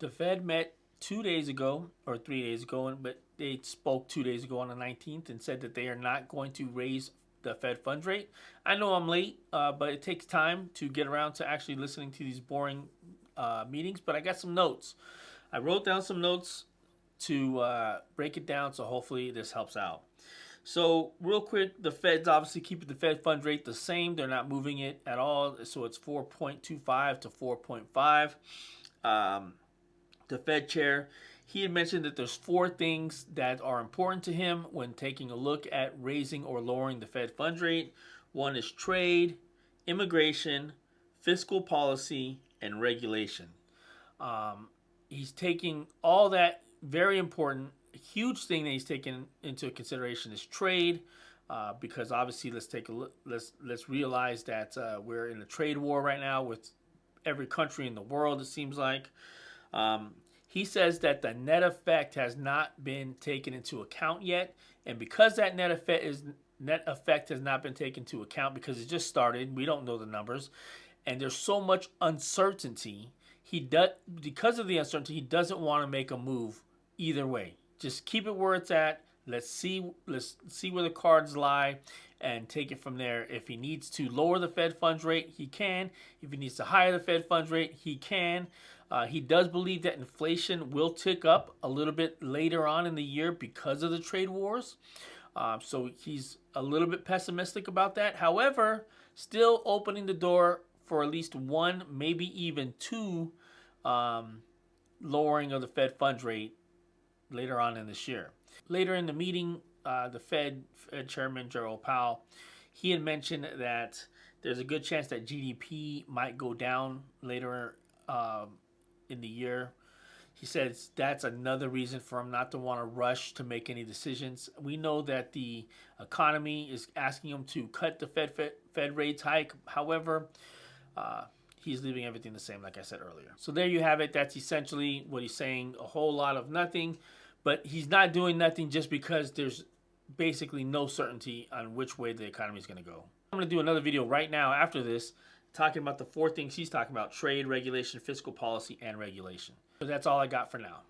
The Fed met 2 days ago or 3 days ago, but they spoke 2 days ago on the 19th and said that they are not going to raise the Fed funds rate. I know I'm late, but it takes time to get around to actually listening to these boring meetings. But I got some notes. I wrote down some notes to break it down, so hopefully this helps out. So real quick, the Fed's obviously keeping the Fed funds rate the same. They're not moving it at all. So it's 4.25 to 4.5. The Fed chair, he had mentioned that there's four things that are important to him when taking a look at raising or lowering the Fed funds rate. One is trade, immigration, fiscal policy, and regulation. He's taking all that very important, huge thing that he's taking into consideration is trade, because obviously let's take a look. Let's realize that we're in a trade war right now with every country in the world. It seems like. He says that the net effect has not been taken into account yet, and because that net effect has not been taken into account because it just started, we don't know the numbers, and there's so much uncertainty. Because of the uncertainty, he doesn't want to make a move either way. Just keep it where it's at. Let's see where the cards lie and take it from there. If he needs to lower the Fed funds rate, he can. If he needs to higher the Fed funds rate, he can. He does believe that inflation will tick up a little bit later on in the year because of the trade wars. So he's a little bit pessimistic about that. However, still opening the door for at least one, maybe even two lowering of the Fed funds rate later on in this year. Later in the meeting, the Fed Chairman Jerome Powell, he had mentioned that there's a good chance that GDP might go down later in the year. He says that's another reason for him not to want to rush to make any decisions. We know that the economy is asking him to cut the Fed rates hike. However, he's leaving everything the same, like I said earlier. So there you have it. That's essentially what he's saying, a whole lot of nothing. But he's not doing nothing just because there's basically no certainty on which way the economy is going to go. I'm going to do another video right now after this talking about the four things he's talking about: trade, regulation, fiscal policy, and regulation. So that's all I got for now.